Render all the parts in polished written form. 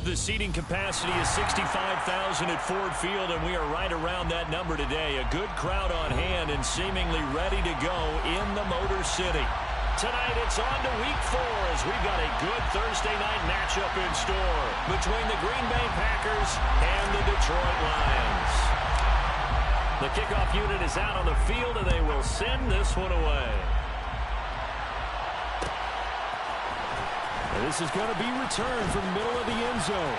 The seating capacity is 65,000 at Ford Field, and we are right around that number today. A good crowd on hand and seemingly ready to go in the Motor City. Tonight it's on to Week 4 as we've got a good Thursday night matchup in store between the Green Bay Packers and the Detroit Lions. The kickoff unit is out on the field, and they will send this one away. And this is going to be returned from the middle of the end zone.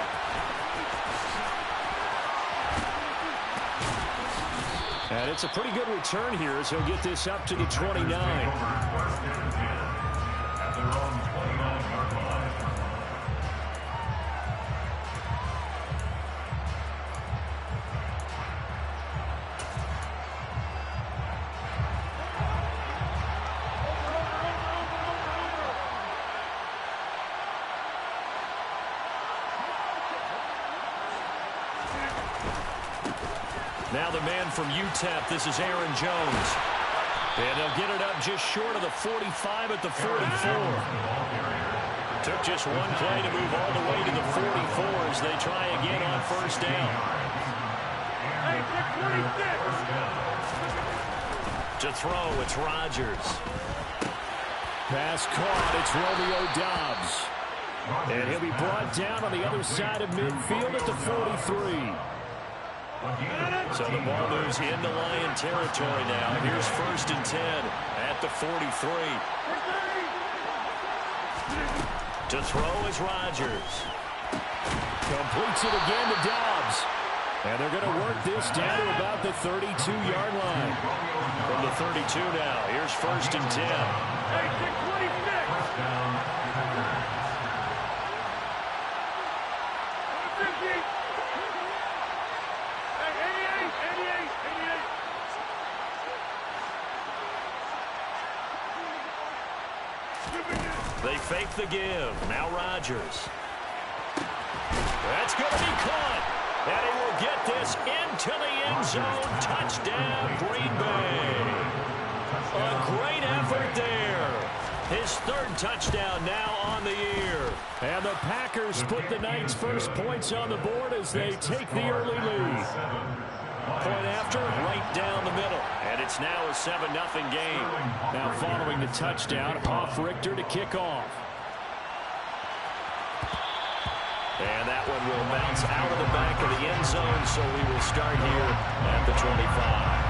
And it's a pretty good return here as he'll get this up to the 29. Now the man from UTEP, this is Aaron Jones. And he'll get it up just short of the 45 at the 44. Took just one play to move all the way to the 44 as they try again on first down. To throw, it's Rodgers. Pass caught, it's Romeo Doubs. And he'll be brought down on the other side of midfield at the 43. So the ball moves into Lion territory now. Here's 1st and 10 at the 43. To throw is Rodgers. Completes it again to Doubs. And they're going to work this down to about the 32-yard line. From the 32 now, here's 1st and 10. They fake the give. Now Rodgers. That's going to be caught. And he will get this into the end zone. Touchdown, Green Bay. A great effort there. His 3rd touchdown now on the year. And the Packers put the night's first points on the board as they take the early lead. Point after, right down the middle. And it's now a 7-0 game. Now following the touchdown, off Richter to kick off. And that one will bounce out of the back of the end zone, so we will start here at the 25.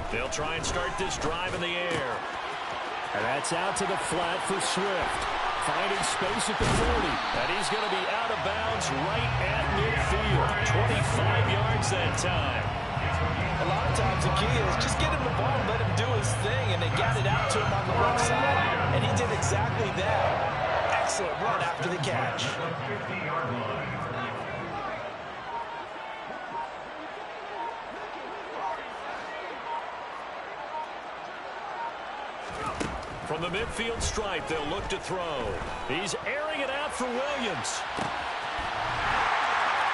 They'll try and start this drive in the air. And that's out to the flat for Swift. Finding space at the 40. And he's going to be out of bounds right at midfield. 25 yards that time. A lot of times the key is just get him the ball and let him do his thing. And they got it out to him on the left side. And he did exactly that. Excellent run after the catch. From the midfield stripe, they'll look to throw. He's airing it out for Williams.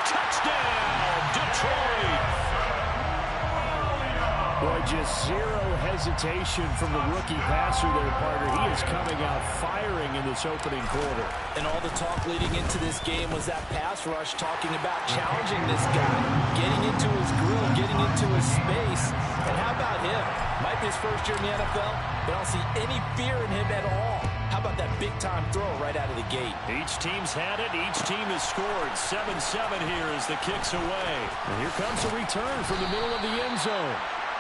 Touchdown, Detroit! Boy, just zero hesitation from the rookie passer there, partner. He is coming out firing in this opening quarter. And all the talk leading into this game was that pass rush, talking about challenging this guy, getting into his grill, getting into his space. And how about him? Might be his first year in the NFL, but I don't see any fear in him at all. How about that big-time throw right out of the gate? Each team's had it. Each team has scored. 7-7 here as the kick's away. And here comes a return from the middle of the end zone.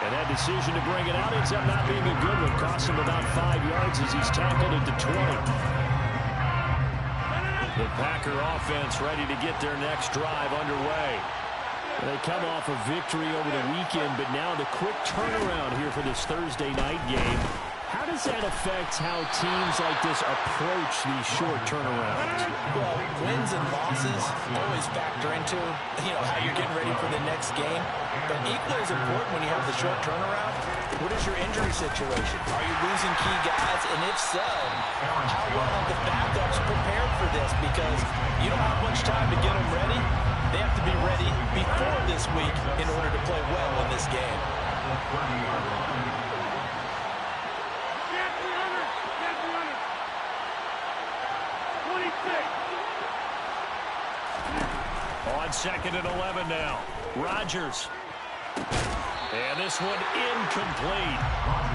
And that decision to bring it out ends up not being a good one. Costs him about 5 yards as he's tackled at the 20. The Packer offense ready to get their next drive underway. They come off a victory over the weekend, but now the quick turnaround here for this Thursday night game. How does that affect how teams like this approach these short turnarounds? Well, wins and losses always factor into, how you're getting ready for the next game. But equally as important when you have the short turnaround, what is your injury situation? Are you losing key guys? And if so, how well have the backups prepared for this? Because you don't have much time to get them ready. They have to be ready before this week in order to play well in this game. On 2nd and 11 now. Rodgers. And this one incomplete.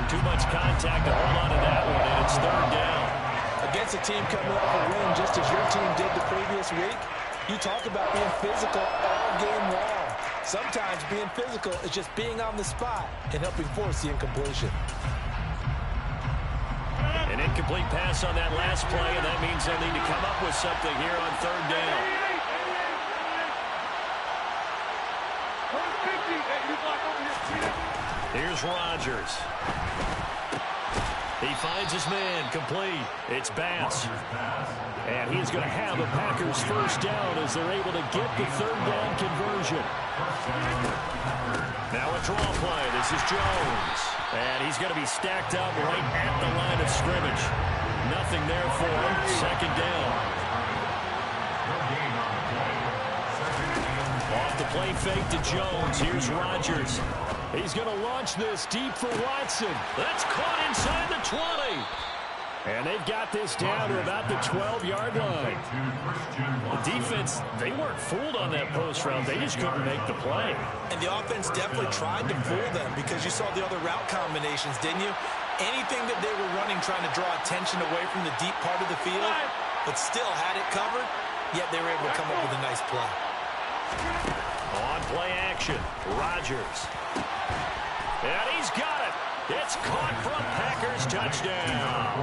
Too much contact to hold on to that one, and it's 3rd down. Against a team coming off a win just as your team did the previous week, you talk about being physical all game long. Sometimes being physical is just being on the spot and helping force the incompletion. An incomplete pass on that last play, and that means they'll need to come up with something here on 3rd down. Here's Rodgers. He finds his man, complete. It's Bass. And he's going to have a Packers first down as they're able to get the 3rd down conversion. Now a draw play. This is Jones. And he's going to be stacked up right at the line of scrimmage. Nothing there for him. 2nd down. Off the play fake to Jones. Here's Rodgers. He's going to launch this deep for Watson. That's caught inside the 20. And they've got this down to about the 12-yard line. The defense, they weren't fooled on that post route. They just couldn't make the play. And the offense definitely tried to fool them because you saw the other route combinations, didn't you? Anything that they were running trying to draw attention away from the deep part of the field, but still had it covered, yet they were able to come up with a nice play. On play action, Rodgers. And he's got it. It's caught for a Packers touchdown.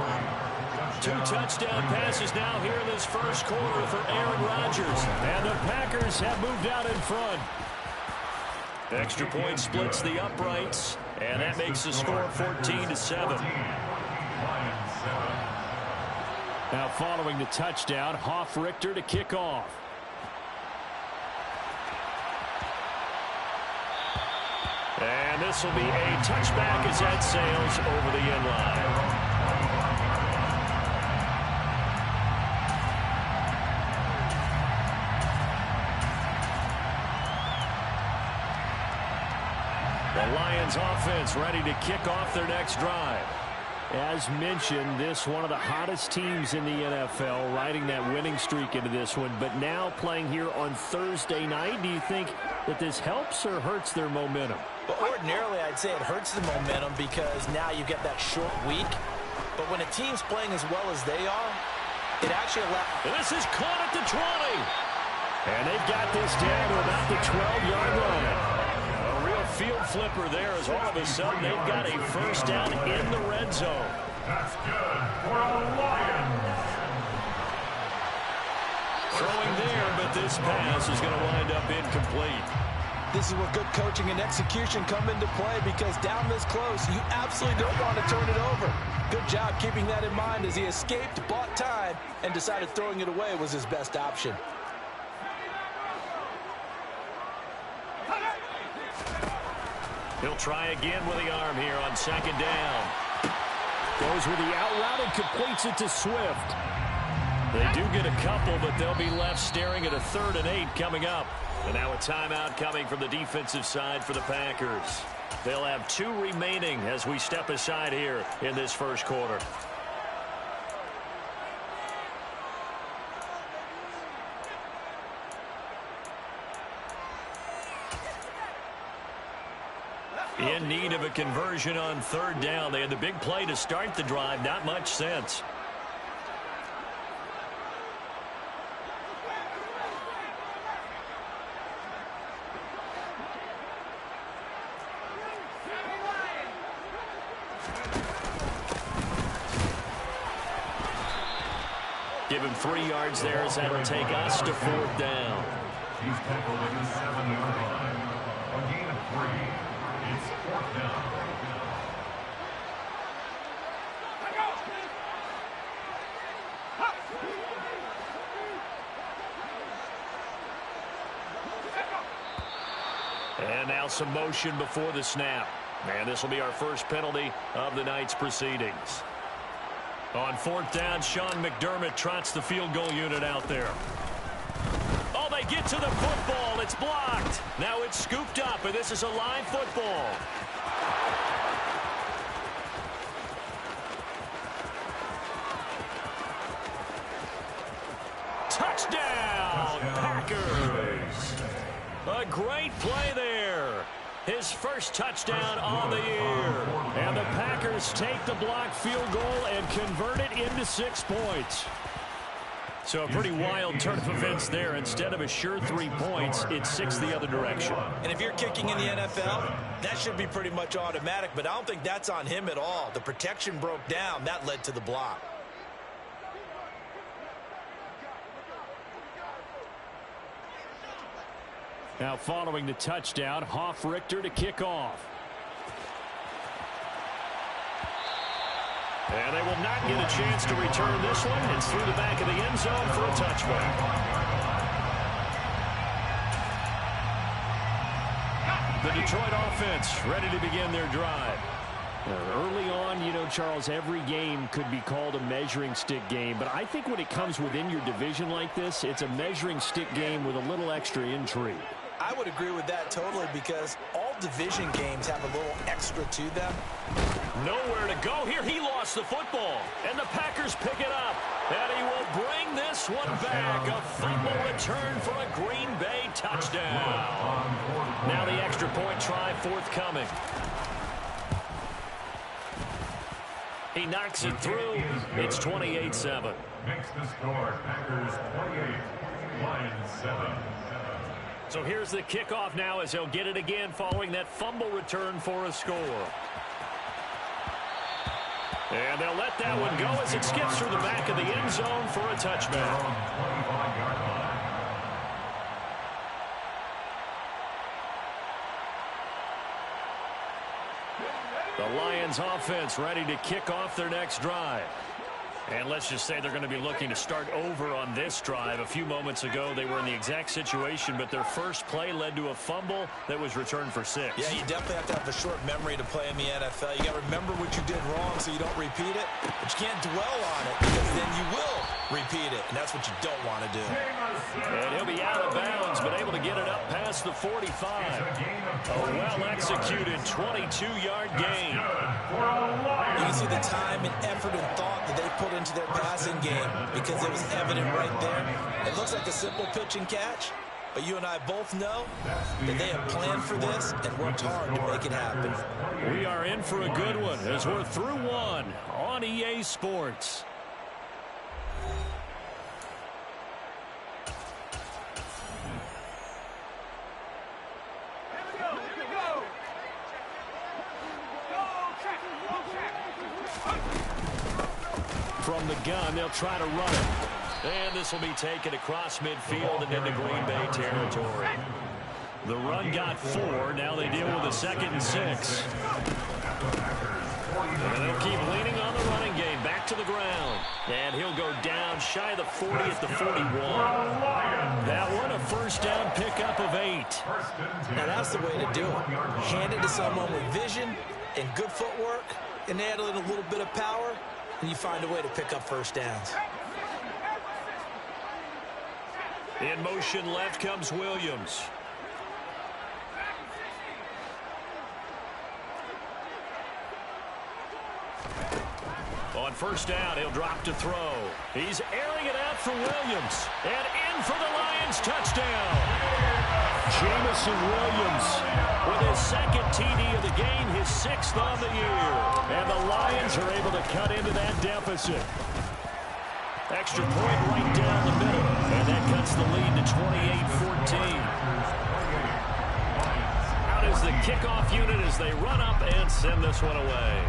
2 touchdown passes now here in this first quarter for Aaron Rodgers. And the Packers have moved out in front. Extra point splits the uprights. And that makes the score 14-7. Now following the touchdown, Hoff-Richter to kick off. And this will be a touchback as that sails over the end line. The Lions offense ready to kick off their next drive. As mentioned, this one of the hottest teams in the NFL, riding that winning streak into this one, but now playing here on Thursday night. Do you think that this helps or hurts their momentum? Well, ordinarily, I'd say it hurts the momentum because now you get that short week. But when a team's playing as well as they are, it actually allows... This is caught at the 20. And they've got this down to about the 12-yard line. A real field flipper there as all of a sudden they've got a first down in the red zone. That's good for the Lions. Throwing there, but this pass is going to wind up incomplete. This is where good coaching and execution come into play because down this close, you absolutely don't want to turn it over. Good job keeping that in mind as he escaped, bought time, and decided throwing it away was his best option. He'll try again with the arm here on 2nd down. Goes with the out route and completes it to Swift. They do get a couple, but they'll be left staring at a 3rd and 8 coming up. And now a timeout coming from the defensive side for the Packers. They'll have 2 remaining as we step aside here in this first quarter. In need of a conversion on 3rd down. They had the big play to start the drive. Not much sense. Give him 3 yards there as that'll take us to 4th down. He's tackled at the 7-yard line. A gain of 3. It's 4th down. And now some motion before the snap. And this will be our first penalty of the night's proceedings. On 4th down, Sean McDermott trots the field goal unit out there. Oh, they get to the football. It's blocked. Now it's scooped up, and this is a live football. Touchdown, Packers. A great play there. His first touchdown on the year. And the Packers take the blocked field goal and convert it into 6 points. So a pretty wild turn of events there. Instead of a sure 3 points, it's 6 the other direction. And if you're kicking in the NFL, that should be pretty much automatic, but I don't think that's on him at all. The protection broke down. That led to the block. Now following the touchdown, Richter to kick off. And they will not get a chance to return this one. It's through the back of the end zone for a touchback. The Detroit offense ready to begin their drive. Early on, you know, Charles, every game could be called a measuring stick game. But I think when it comes within your division like this, it's a measuring stick game with a little extra intrigue. I would agree with that totally because all division games have a little extra to them. Nowhere to go here. He lost the football. And the Packers pick it up. And he will bring this one back. A fumble return for a Green Bay touchdown. Now the extra point try forthcoming. He knocks it through. It's 28-7. Makes the score Packers 28, Lions 7. So here's the kickoff now as he'll get it again following that fumble return for a score. And they'll let that one go as it skips through the back of the end zone for a touchback. The Lions offense ready to kick off their next drive. And let's just say they're going to be looking to start over on this drive. A few moments ago, they were in the exact situation, but their first play led to a fumble that was returned for 6. Yeah, you definitely have to have a short memory to play in the NFL. You got to remember what you did wrong so you don't repeat it, but you can't dwell on it because then you will repeat it, and that's what you don't want to do. And he'll be out of bounds, but able to get it up past the 45. A well-executed 22-yard gain. You can see the time and effort and thought that they put into their passing game because it was evident right there. It looks like a simple pitch and catch, but you and I both know that they have planned for this and worked hard to make it happen. We are in for a good one as we're through one on EA Sports. From the gun, they'll try to run it. And this will be taken across midfield and into Green Bay territory. The run got 4. Now they deal with a 2nd and 6. And they'll keep leaning on the running game. Back to the ground. And he'll go down shy of the 40 at the 41. That one a first down pickup of 8. Now that's the way to do it. Hand it to someone with vision and good footwork and add in a little bit of power, and you find a way to pick up first downs. In motion left comes Williams. On first down, he'll drop to throw. He's airing it out for Williams. And in for the Lions touchdown. Jamison Williams with his 2nd TD of the game, his 6th on the year. And the Lions are able to cut into that deficit. Extra point right down the middle. And that cuts the lead to 28-14. Out is the kickoff unit as they run up and send this one away.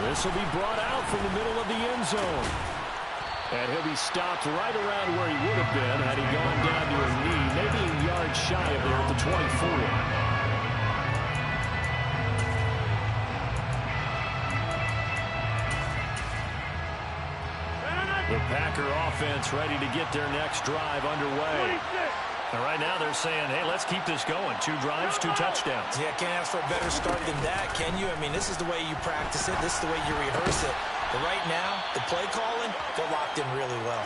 This will be brought out from the middle of the end zone. And he'll be stopped right around where he would have been had he gone down to a knee, maybe a yard shy of there at the 24. The Packer offense ready to get their next drive underway. And right now they're saying, hey, let's keep this going. 2 drives, 2 touchdowns. Yeah, can't ask for a better start than that, can you? I mean, this is the way you practice it. This is the way you rehearse it. But right now, the play calling, they're locked in really well.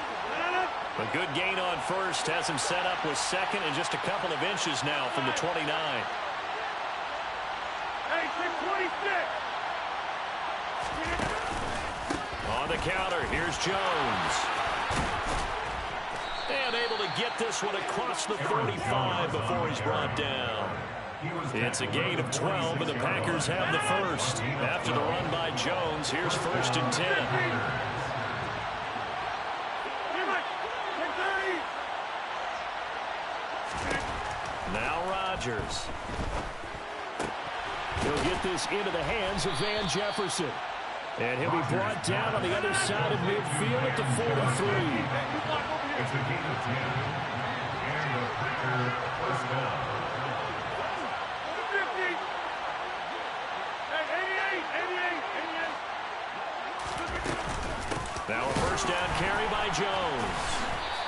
A good gain on first has him set up with second and just a couple of inches now from the 29. Hey, 626. On the counter, here's Jones. And able to get this one across the 45 before he's brought down. It's a gain of 12, and the Packers have the first. After the run by Jones, here's 1st and 10. Now Rodgers. He'll get this into the hands of Van Jefferson. And he'll be brought down on the other side of midfield at the 43. It's a gain of 10. And the Packer first down. Now a first down carry by Jones.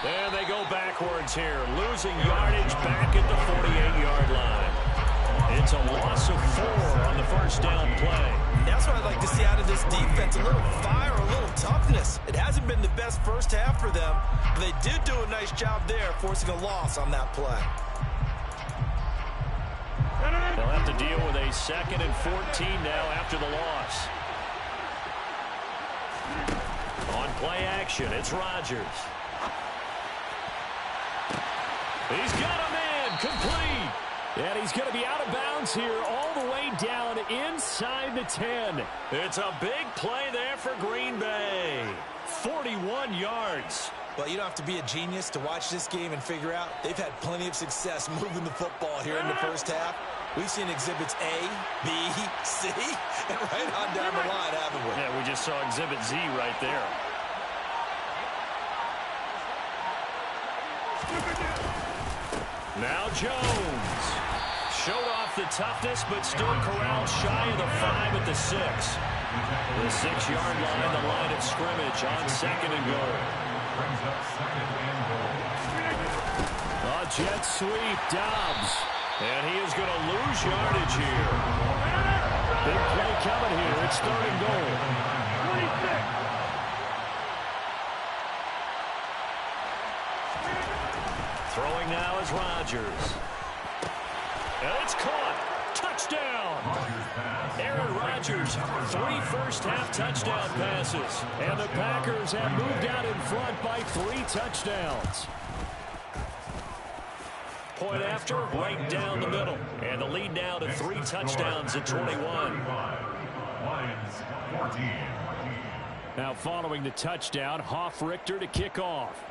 And they go backwards here, losing yardage back at the 48-yard line. It's a loss of 4 on the first down play. That's what I'd like to see out of this defense, a little fire, a little toughness. It hasn't been the best first half for them, but they did do a nice job there, forcing a loss on that play. They'll have to deal with a 2nd and 14 now after the loss. On play action, it's Rodgers. He's got a man complete. And he's going to be out of bounds here all the way down inside the 10. It's a big play there for Green Bay. 41 yards. Well, you don't have to be a genius to watch this game and figure out they've had plenty of success moving the football here in the first half. We've seen exhibits A, B, C, and right on down the line, haven't we? Yeah, we just saw exhibit Z right there. Now Jones. Showed off the toughness, but still corralled shy of the 5 at the 6. The 6-yard line, the line of scrimmage on 2nd and goal. Brings up 2nd and goal. A jet sweep, Dobbs. And he is going to lose yardage here. Big play coming here. It's 3rd and goal. 26. Throwing now is Rodgers. And it's caught. Touchdown. Aaron Rodgers, 3 first-half touchdown passes. And the Packers have moved out in front by 3 touchdowns. Point after, right down the middle. And the lead now to 3 touchdowns at 21. Lions 14. Now following the touchdown, Hoff-Richter to kick off.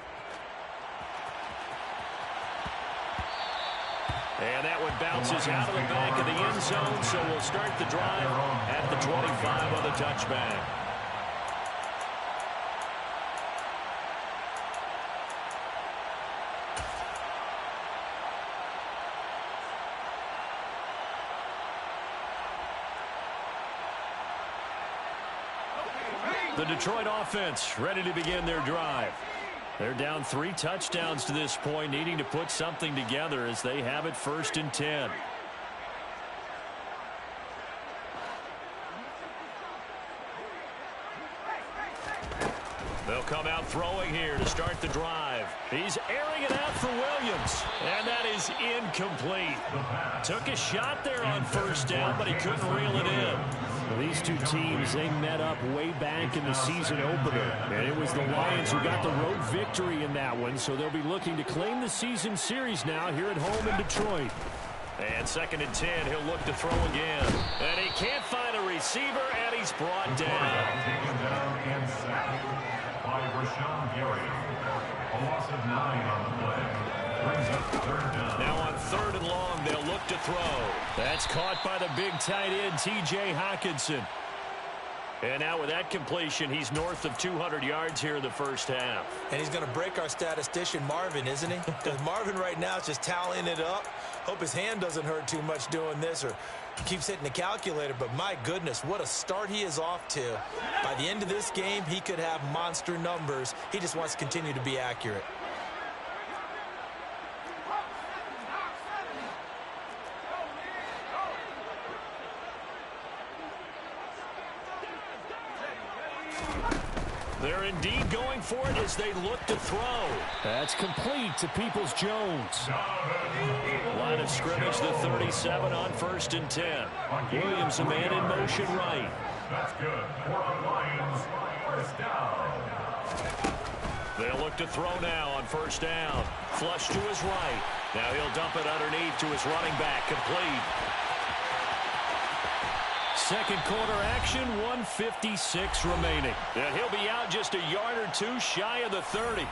And that one bounces out of the back of the end zone, so we'll start the drive at the 25 on the touchback. The Detroit offense ready to begin their drive. They're down 3 touchdowns to this point, needing to put something together as they have it 1st and 10. They'll come out throwing here to start the drive. He's airing it out for Williams, and that is incomplete. Took a shot there on 1st down, but he couldn't reel it in. Well, these 2 teams, they met up way back in the season opener, and it was the Lions who got the road victory in that one, so they'll be looking to claim the season series now here at home in Detroit. And 2nd and 10, he'll look to throw again. And he can't find a receiver, and he's brought down. Taken down and sacked by Rashawn Gary. A loss of 9 on the play. Brings up 3rd down. Now on 3rd and long, they'll look to throw. That's caught by the big tight end, T.J. Hockenson. And now with that completion, he's north of 200 yards here in the first half. And he's going to break our statistician, Marvin, isn't he? Because Marvin right now is just tallying it up. Hope his hand doesn't hurt too much doing this, or Keeps hitting the calculator, but my goodness, what a start he is off to. By the end of this game, he could have monster numbers. He just wants to continue to be accurate. They're indeed going for it as they look to throw. That's complete to Peoples-Jones. Line of scrimmage, the 37 on 1st and 10. Williams, a man in motion right. That's good. For the Lions, first down. They'll look to throw now on 1st down. Flush to his right. Now he'll dump it underneath to his running back, complete. Second quarter action, 1:56 remaining. And he'll be out just a yard or two shy of the 30.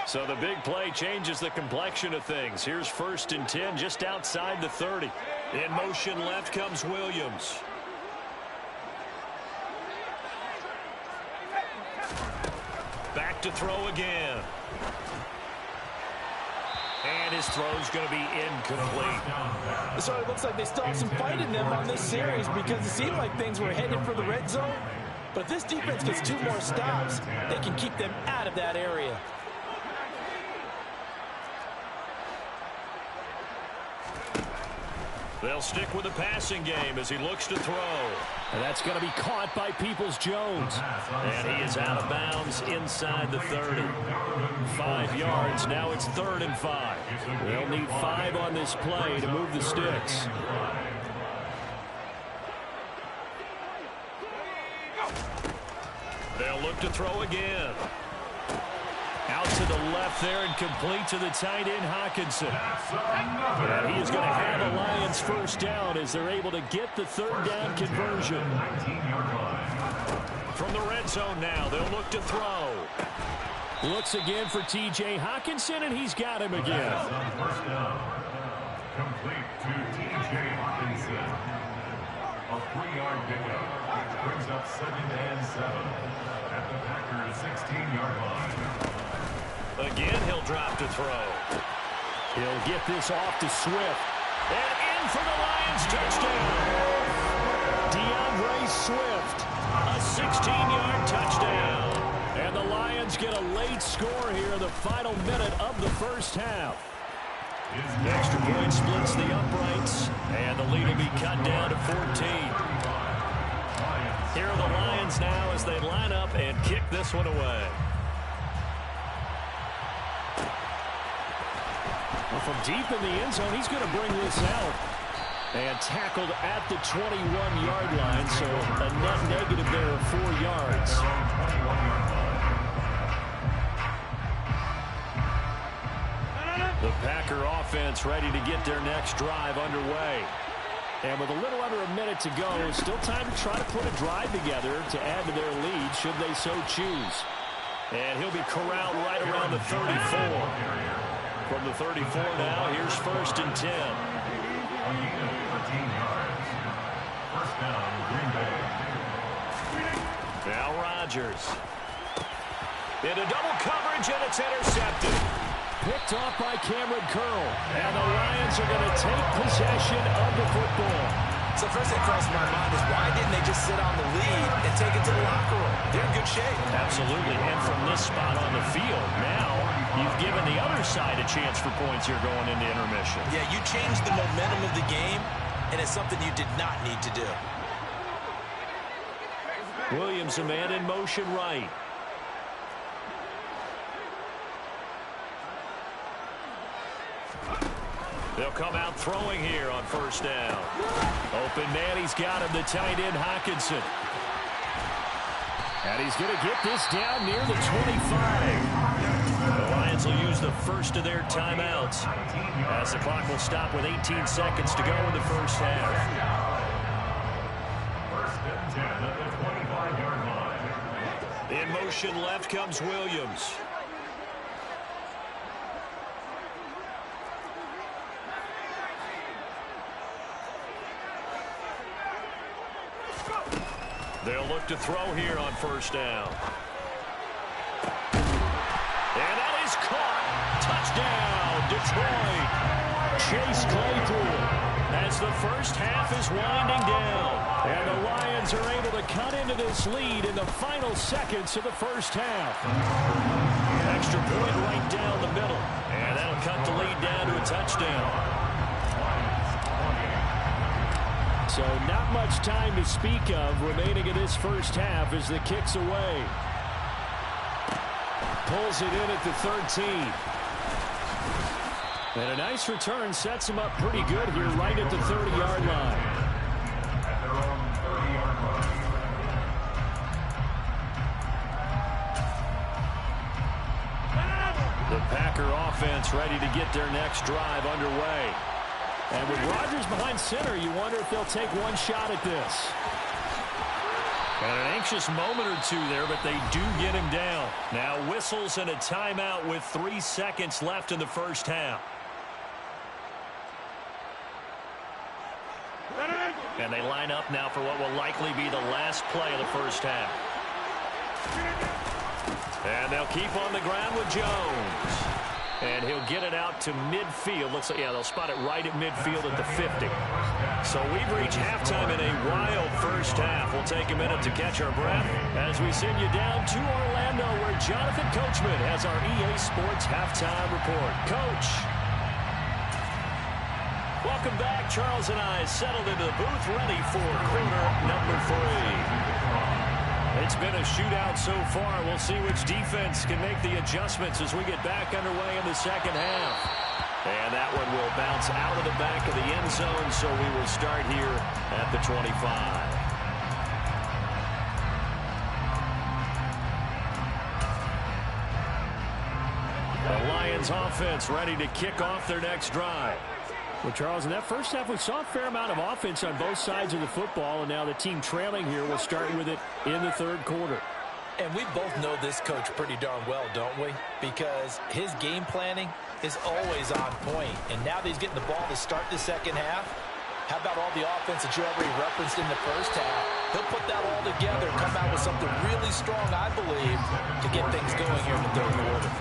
So the big play changes the complexion of things. Here's 1st and 10 just outside the 30. In motion left comes Williams. Back to throw again. And his throw's going to be incomplete. So it looks like they still have some fight in them on this series because it seemed like things were headed for the red zone. But if this defense gets 2 more stops, they can keep them out of that area. They'll stick with the passing game as he looks to throw. And that's going to be caught by Peoples-Jones. And he is out of bounds inside the 30. 5 yards. Now it's 3rd and 5. They'll need 5 on this play to move the sticks. They'll look to throw again. Out to the left there and complete to the tight end, Hockenson. And he is going to have a Lions first down as they're able to get the 3rd down conversion. From the red zone now, they'll look to throw. Looks again for T.J. Hockenson, and he's got him again. First down. Complete to T.J. Hockenson. A 3-yard pickup. Brings up 2nd and 7 at the Packers' 16-yard line. Again, he'll drop to throw. He'll get this off to Swift. And in for the Lions touchdown. DeAndre Swift, a 16-yard touchdown. And the Lions get a late score here in the final minute of the first half. The extra point splits the uprights, and the lead will be cut down to 14. Here are the Lions now as they line up and kick this one away. From deep in the end zone, he's going to bring this out. And tackled at the 21-yard line, so a net negative there of 4 yards. The Packer offense ready to get their next drive underway. And with a little under a minute to go, still time to try to put a drive together to add to their lead should they so choose. And he'll be corralled right around the 34. From the 34 now, here's 1st and 10. First down, Green Bay. Now Rodgers. Into double coverage, and it's intercepted. Picked off by Cameron Curl. And the Lions are going to take possession of the football. So first thing crossed my mind is why didn't they just sit on the lead and take it to the locker room? They're in good shape. Absolutely. And from this spot on the field, now you've given the other side a chance for points here going into intermission. Yeah, you changed the momentum of the game, and it's something you did not need to do. Williams, a man in motion right. They'll come out throwing here on 1st down. Open man, he's got him, the tight end, Hockenson. And he's going to get this down near the 25. The Lions will use the first of their timeouts as the clock will stop with 18 seconds to go in the first half. 1st and 10 at the 25-yard line. In motion left comes Williams. They'll look to throw here on 1st down. And that is caught. Touchdown, Detroit. Chase Claypool as the first half is winding down. And the Lions are able to cut into this lead in the final seconds of the first half. Extra point right down the middle. And that'll cut the lead down to a touchdown. So not much time to speak of remaining in this first half as the kick's away. Pulls it in at the 13. And a nice return sets him up pretty good here right at the 30-yard line. At their own 30-yard line. The Packer offense ready to get their next drive underway. And with Rodgers behind center, you wonder if they'll take one shot at this. And an anxious moment or two there, but they do get him down. Now whistles and a timeout with 3 seconds left in the first half. And they line up now for what will likely be the last play of the first half. And they'll keep on the ground with Jones. And he'll get it out to midfield. Looks like, yeah, they'll spot it right at midfield at the 50. So we've reached halftime in a wild first half. We'll take a minute to catch our breath as we send you down to Orlando, where Jonathan Coachman has our EA Sports halftime report. Coach. Welcome back. Charles and I settled into the booth, ready for quarter number 3. It's been a shootout so far. We'll see which defense can make the adjustments as we get back underway in the second half. And that one will bounce out of the back of the end zone, so we will start here at the 25. The Lions offense ready to kick off their next drive. Well, Charles, in that first half, we saw a fair amount of offense on both sides of the football, and now the team trailing here will start with it in the third quarter. And we both know this coach pretty darn well, don't we? Because his game planning is always on point. And now that he's getting the ball to start the second half, how about all the offense that you already referenced in the first half? He'll put that all together and come out with something really strong, I believe, to get things going here in the third quarter.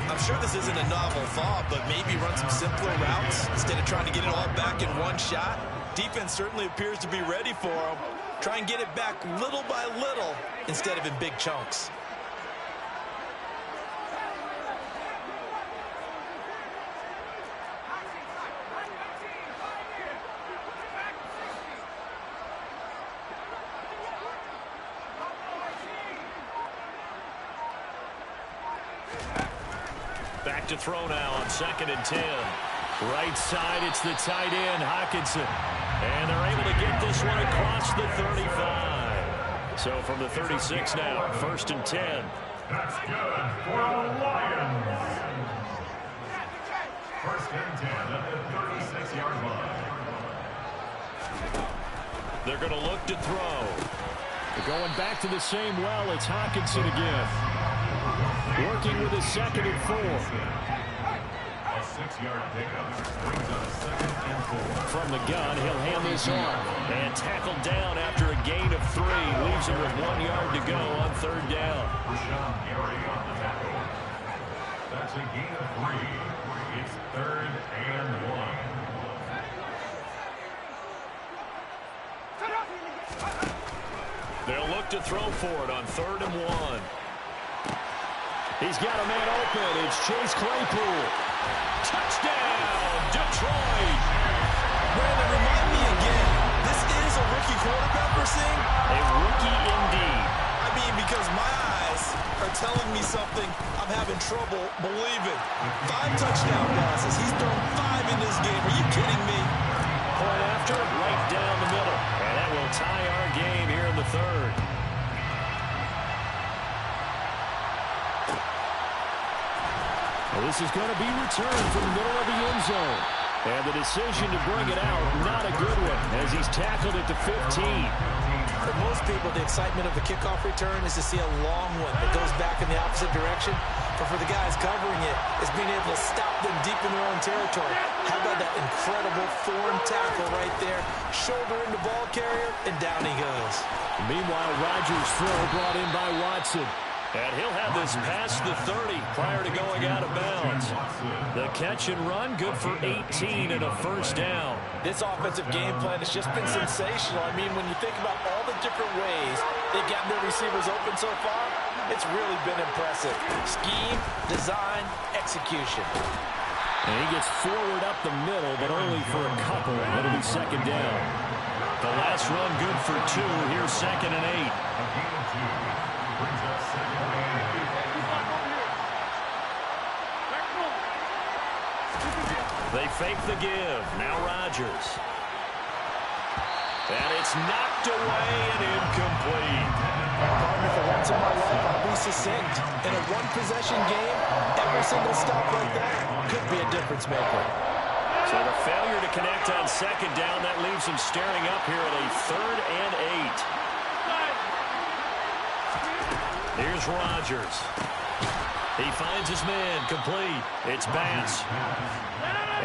I'm sure this isn't a novel thought, but maybe run some simpler routes instead of trying to get it all back in one shot. Defense certainly appears to be ready for him. Try and get it back little by little instead of in big chunks. Back to throw now on 2nd and 10. Right side, it's the tight end, Hockenson. And they're able to get this one across the 35. So from the 36 now, 1st and 10. That's good for the Lions. 1st and 10 at the 36-yard line. They're going to look to throw. They're going back to the same well. It's Hockenson again. Working with his 2nd and 4. A 6-yard pickup brings up 2nd and 4. From the gun, he'll hand this off. And tackled down after a gain of 3. Leaves him with 1 yard to go on 3rd down. Rashawn Gary on the tackle. That's a gain of 3. It's 3rd and 1. They'll look to throw for it on 3rd and 1. He's got a man open. It's Chase Claypool. Touchdown, Detroit. Brandon, remind me again, this is a rookie quarterback we're seeing? A rookie indeed. I mean, because my eyes are telling me something I'm having trouble believing. 5 touchdown passes. He's thrown 5 in this game. Are you kidding me? Point after, right down the middle. And that will tie our game here in the 3rd. Well, this is going to be returned from the middle of the end zone. And the decision to bring it out, not a good one, as he's tackled at the 15. For most people, the excitement of the kickoff return is to see a long one that goes back in the opposite direction. But for the guys covering it, it's being able to stop them deep in their own territory. How about that incredible form tackle right there? Shoulder into ball carrier, and down he goes. Meanwhile, Rodgers' throw brought in by Watson. And he'll have this past the 30 prior to going out of bounds. The catch and run, good for 18 and a first down. This offensive game plan has just been sensational. I mean, when you think about all the different ways they've gotten their receivers open so far, it's really been impressive. Scheme, design, execution. And he gets forward up the middle, but only for a couple. It'll be second down. The last run good for 2. Here's 2nd and 8. Brings up 2nd and 8. They fake the give. Now Rodgers. And it's knocked away and incomplete. Partner, for once in my life, I'll be succinct. In a one-possession game, every single stop like that could be a difference maker. So the failure to connect on 2nd down, that leaves him staring up here at a 3rd and 8. Here's Rodgers. He finds his man, complete. It's Bass.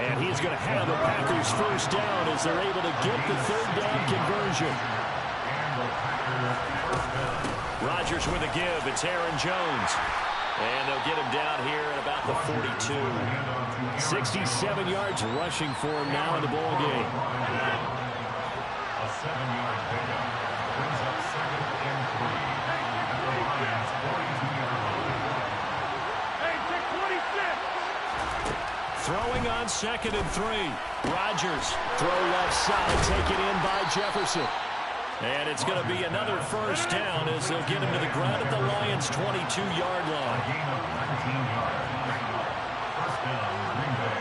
And he's going to have the Packers first down as they're able to get the 3rd down conversion. Rodgers with a give. It's Aaron Jones. And they'll get him down here at about the 42. 67 yards rushing for him now in the ball game. A 7-yard pickup brings up 2nd and 3. At the Lions' 42-yard line. Hey, take 26. Throwing on 2nd and 3. Rodgers. Throw left side, taken in by Jefferson. And it's going to be another first down as they'll get him to the ground at the Lions' 22-yard line. Gain of 19 yards. First down, Green Bay.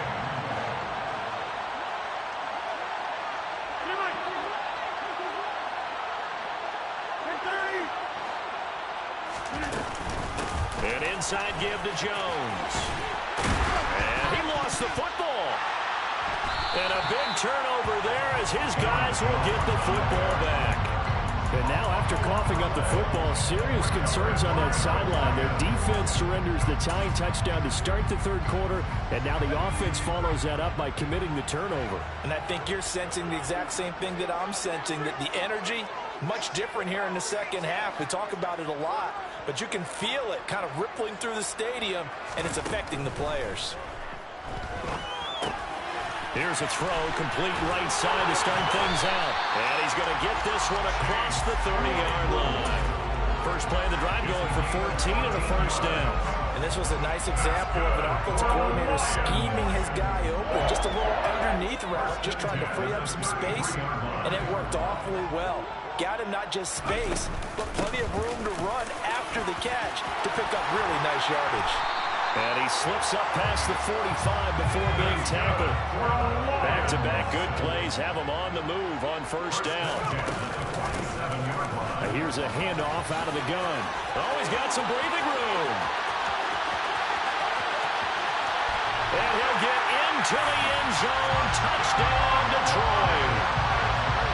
An inside give to Jones. And he lost the football. And a big turnover there as his guys will get the football back. And now after coughing up the football, serious concerns on that sideline. Their defense surrenders the tying touchdown to start the 3rd quarter, and now the offense follows that up by committing the turnover. And I think you're sensing the exact same thing that I'm sensing, that the energy, much different here in the second half. We talk about it a lot, but you can feel it kind of rippling through the stadium, and it's affecting the players. Here's a throw, complete right side to start things out. And he's going to get this one across the 30-yard line. First play of the drive going for 14 and a first down. And this was a nice example of an offensive coordinator scheming his guy open. Just a little underneath route, just trying to free up some space, and it worked awfully well. Got him not just space, but plenty of room to run after the catch to pick up really nice yardage. And he slips up past the 45 before being tackled. Back-to-back good plays have him on the move on first down. Here's a handoff out of the gun. Oh, he's got some breathing room. And he'll get into the end zone. Touchdown, Detroit.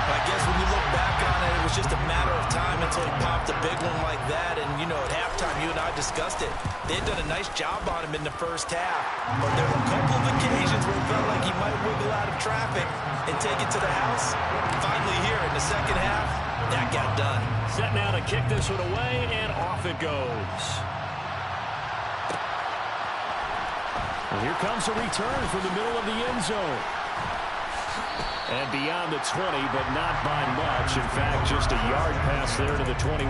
I guess when you look back on it, it was just a matter of time until he popped a big one like that. And, you know, at halftime, you and I discussed it. They'd done a nice job on him in the first half. But there were a couple of occasions where it felt like he might wiggle out of traffic and take it to the house. Finally here in the second half, that got done. Set now to kick this one away, and off it goes. Well, here comes a return from the middle of the end zone. And beyond the 20, but not by much. In fact, just a yard pass there to the 21.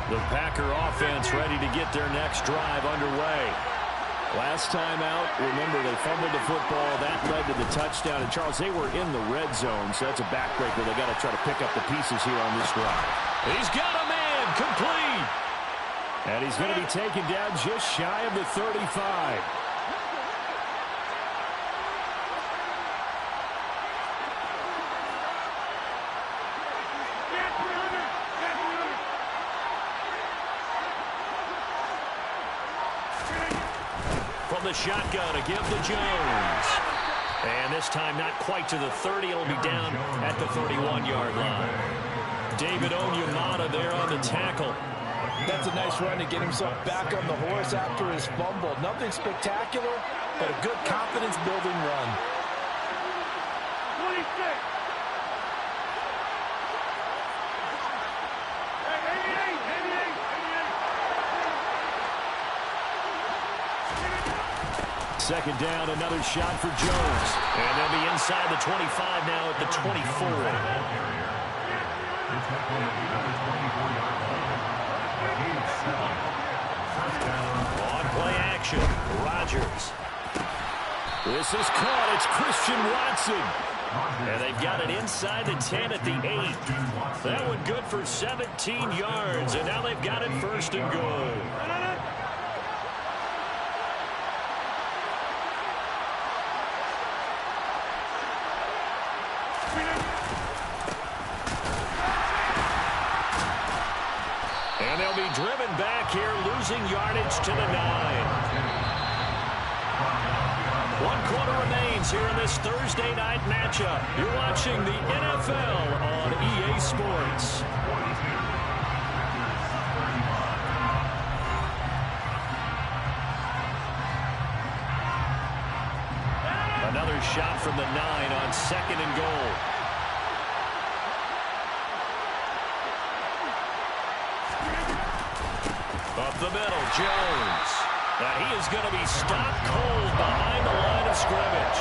The Packer offense ready to get their next drive underway. Last time out, remember, they fumbled the football. That led to the touchdown. And, Charles, they were in the red zone, so that's a backbreaker. They got to try to pick up the pieces here on this drive. He's got a man, complete. And he's going to be taken down just shy of the 35. From the shotgun, a give to Jones. And this time not quite to the 30. It'll be down at the 31-yard line. David Onyemata there on the tackle. That's a nice run to get himself back on the horse after his fumble. Nothing spectacular, but a good confidence-building run. 26. Second down, another shot for Jones. And they'll be inside the 25 now at the 24. On play action, Rodgers. This is caught. It's Christian Watson. And they've got it inside the 10 at the 8. That one good for 17 yards, and now they've got it first and goal. And they'll be driven back here, losing yardage to the 9. 1 quarter remains here in this Thursday night matchup. You're watching the NFL on EA Sports. Another shot from the 9 on second and goal. Up the middle, Jones. And he is going to be stopped cold behind the line of scrimmage.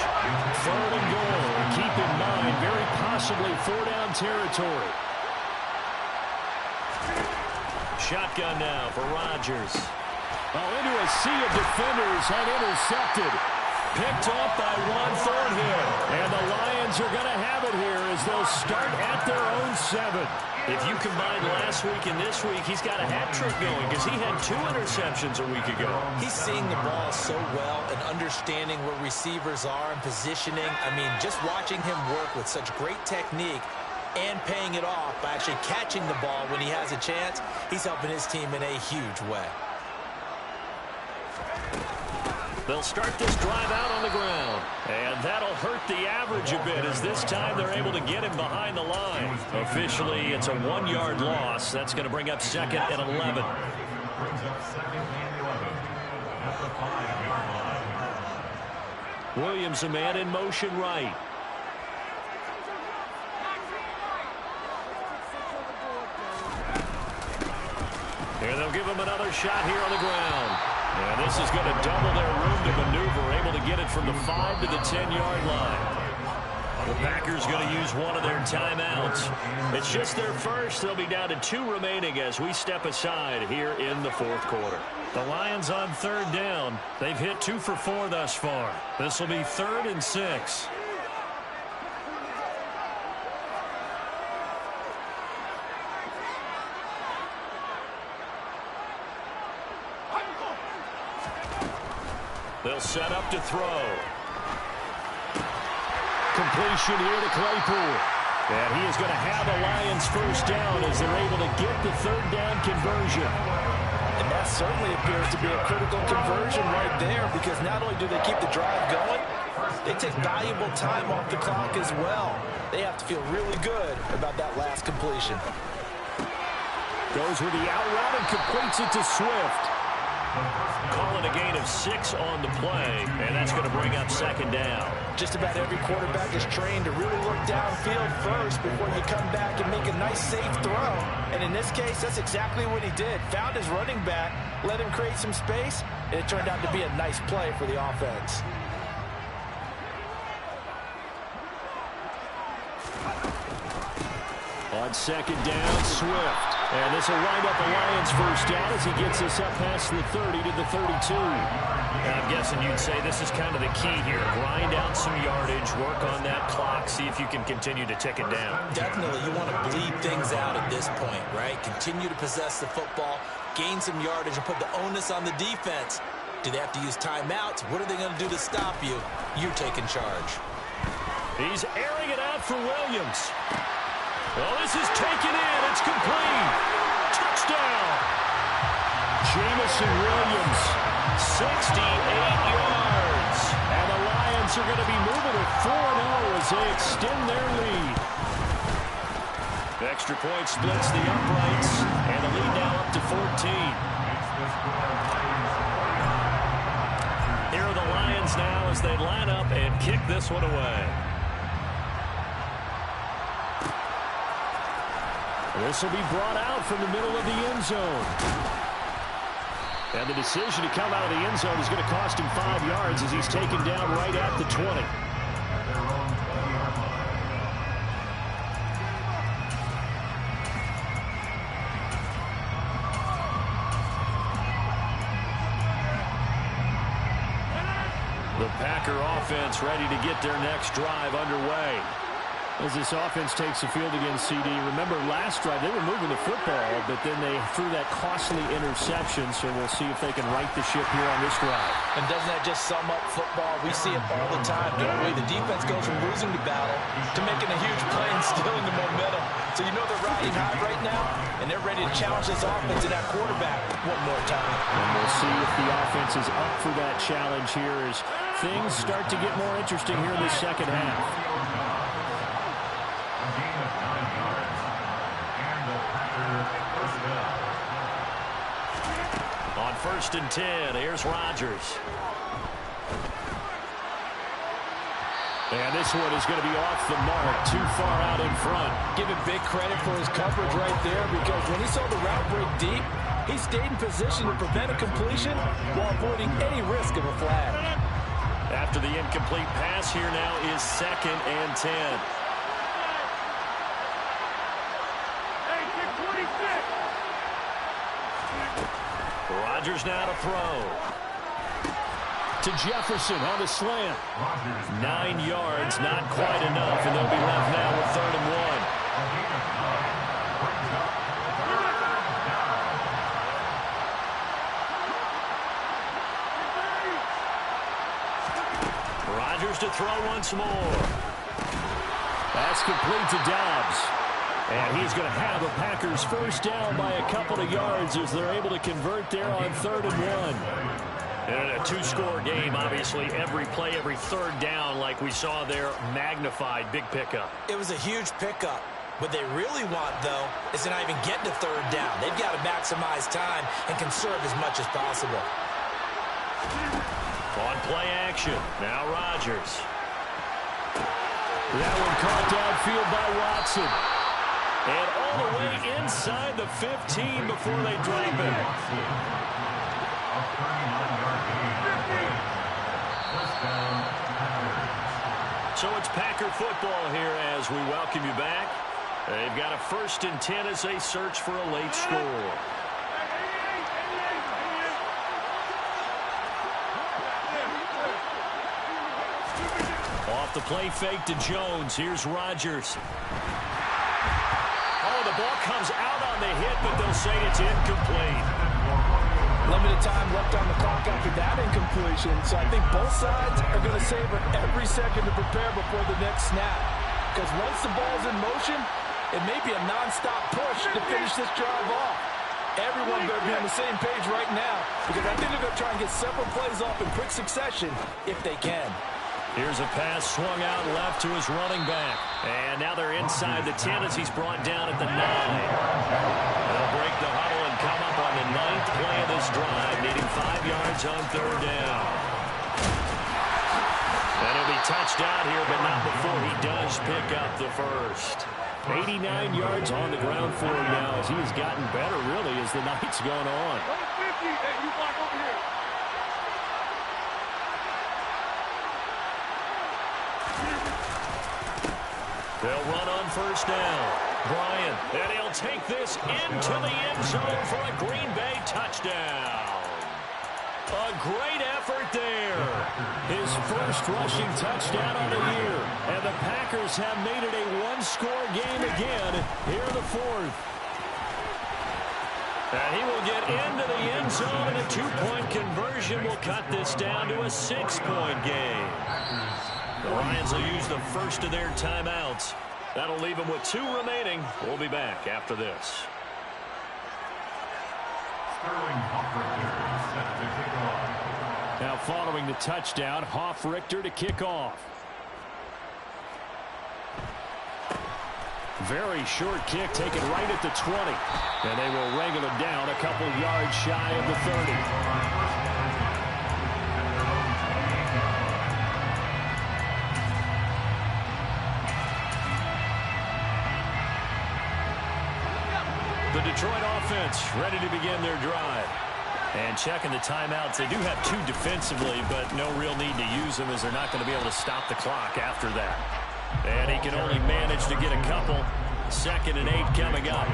Third and goal. And keep in mind, very possibly 4-down territory. Shotgun now for Rodgers. Oh, into a sea of defenders and intercepted. Picked up by Juan Thornhill. And the Lions are going to have it here as they'll start at their own 7. If you combine last week and this week, he's got a hat trick going because he had 2 interceptions a week ago. He's seeing the ball so well and understanding where receivers are and positioning. I mean, just watching him work with such great technique and paying it off by actually catching the ball when he has a chance, he's helping his team in a huge way. They'll start this drive out on the ground. And that'll hurt the average a bit as this time they're able to get him behind the line. Officially, it's a 1-yard loss. That's going to bring up second and 11. Brings up second and 11 at the 5-yard line. Williams, a man in motion right. And they'll give him another shot here on the ground. And this is going to double their room to maneuver, able to get it from the 5 to the 10-yard line. The Packers going to use one of their timeouts. It's just their first. They'll be down to 2 remaining as we step aside here in the 4th quarter. The Lions on 3rd down. They've hit 2 for 4 thus far. This will be 3rd and 6. They'll set up to throw. Completion here to Claypool. And he is going to have a Lions first down as they're able to get the 3rd down conversion. And that certainly appears to be a critical conversion right there because not only do they keep the drive going, they take valuable time off the clock as well. They have to feel really good about that last completion. Goes with the out route and completes it to Swift. Calling a gain of 6 on the play, and that's going to bring up 2nd down. Just about every quarterback is trained to really look downfield first before you come back and make a nice, safe throw. And in this case, that's exactly what he did. Found his running back, let him create some space, and it turned out to be a nice play for the offense. On 2nd down, Swift. And this will wind up the Lions first down as he gets us up past the 30 to the 32. I'm guessing you'd say this is kind of the key here. Grind out some yardage, work on that clock, see if you can continue to tick it down. Definitely, you want to bleed things out at this point, right? Continue to possess the football, gain some yardage, and put the onus on the defense. Do they have to use timeouts? What are they going to do to stop you? You're taking charge. He's airing it out for Williams. Well, this is taken in. It's complete. Touchdown. Jamison Williams. 68 yards. And the Lions are going to be moving to 4-0 as they extend their lead. Extra point splits the uprights, and the lead now up to 14. Here are the Lions now as they line up and kick this one away. This will be brought out from the middle of the end zone. And the decision to come out of the end zone is going to cost him 5 yards as he's taken down right at the 20. The Packer offense ready to get their next drive underway. As this offense takes the field against CD, remember last drive they were moving the football, but then they threw that costly interception, so we'll see if they can right the ship here on this drive. And doesn't that just sum up football? We see it all the time, don't we? The defense goes from losing the battle to making a huge play and stealing the momentum. So you know they're riding high right now, and they're ready to challenge this offense and that quarterback one more time. And we'll see if the offense is up for that challenge here as things start to get more interesting here in the second half. On 1st and 10, here's Rodgers. And this one is going to be off the mark, too far out in front. Give him big credit for his coverage right there, because when he saw the route break deep, he stayed in position to prevent a completion while avoiding any risk of a flag. After the incomplete pass, here now is 2nd and 10. Rodgers now to throw. To Jefferson on the slant. 9 yards, not quite enough, and they'll be left now with 3rd and 1. Rodgers to throw once more. That's complete to Dobbs. And he's going to have the Packers first down by a couple of yards as they're able to convert there on 3rd and 1. And a 2-score game, obviously, every play, every 3rd down, like we saw there, magnified, big pickup. It was a huge pickup. What they really want, though, is to not even get to 3rd down. They've got to maximize time and conserve as much as possible. On play action, now Rodgers. That one caught downfield by Watson. And all the way inside the 15 before they drop it. So it's Packer football here as we welcome you back. They've got a 1st and 10 as they search for a late score. Off the play fake to Jones. Here's Rodgers. Oh, the ball comes out on the hit, but they'll say it's incomplete. Limited time left on the clock after that incompletion, so I think both sides are going to savor every second to prepare before the next snap. Because once the ball's in motion, it may be a nonstop push to finish this drive off. Everyone better be on the same page right now, because I think they're going to try and get several plays off in quick succession if they can. Here's a pass swung out left to his running back. And now they're inside the 10 as he's brought down at the 9. They'll break the huddle and come up on the 9th play of this drive, needing 5 yards on 3rd down. And he'll be touched out here, but not before he does pick up the first. 89 yards on the ground for him now as he has gotten better, really, as the night's gone on. They'll run on 1st down. Bryant, and he'll take this into the end zone for a Green Bay touchdown. A great effort there. His first rushing touchdown of the year. And the Packers have made it a 1-score game again here in the 4th. And he will get into the end zone, and a 2-point conversion will cut this down to a 6-point game. The Lions will use the first of their timeouts. That'll leave them with 2 remaining. We'll be back after this. Now following the touchdown, Hoff-Richter to kick off. Very short kick taken right at the 20. And they will wrangle it down a couple yards shy of the 30. The Detroit offense ready to begin their drive. And checking the timeouts. They do have 2 defensively, but no real need to use them as they're not going to be able to stop the clock after that. And he can only manage to get a couple. 2nd and 8 coming up.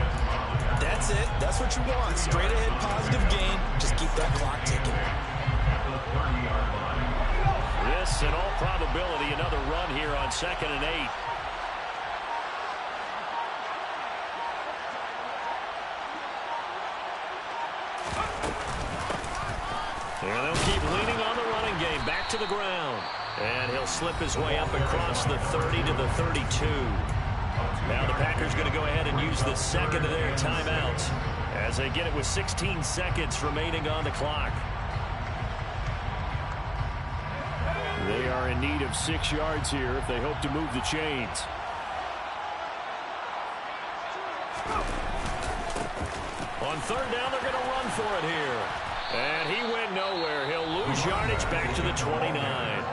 That's it. That's what you want. Straight ahead positive gain. Just keep that clock ticking. This, in all probability, another run here on 2nd and 8. And they'll keep leaning on the running game. Back to the ground. And he'll slip his way up across the 30 to the 32. Now the Packers going to go ahead and use the 2nd of their timeouts as they get it with 16 seconds remaining on the clock. They are in need of 6 yards here if they hope to move the chains. On 3rd down, they're going to run for it here. And he went nowhere. He'll lose yardage back to the 29.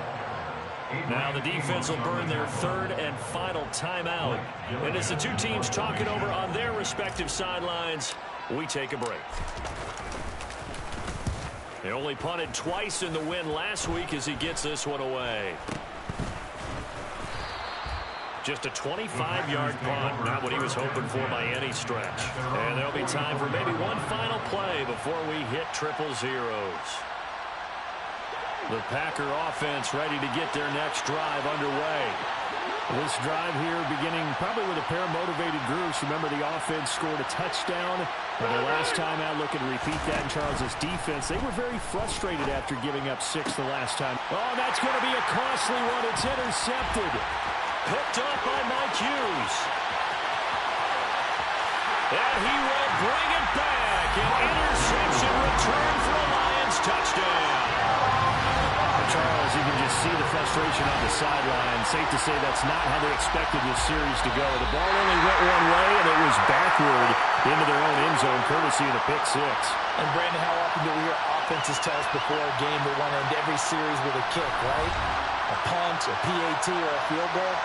Now the defense will burn their 3rd and final timeout. And as the 2 teams talk it over on their respective sidelines, we take a break. They only punted twice in the win last week as he gets this one away. Just a 25-yard punt, not what he was hoping for by any stretch. And there'll be time for maybe one final play before we hit 000. The Packer offense ready to get their next drive underway. This drive here beginning probably with a pair of motivated groups. Remember, the offense scored a touchdown. And the last time out, looking to repeat that in Charles's defense. They were very frustrated after giving up 6 the last time. Oh, that's going to be a costly one. It's intercepted. Picked up by Mike Hughes. And he will bring it back. An interception return for a Lions touchdown. Charles, you can just see the frustration on the sideline. Safe to say that's not how they expected this series to go. The ball only went one way, and it was backward into their own end zone, courtesy of the pick 6. And, Brandon, how often do we hear offenses tell us before a game they want to end every series with a kick, right? A punt, a PAT, or a field goal.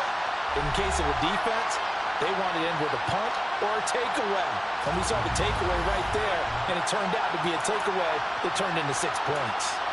In case of a defense, they want to end with a punt or a takeaway. And we saw the takeaway right there, and it turned out to be a takeaway that turned into 6 points.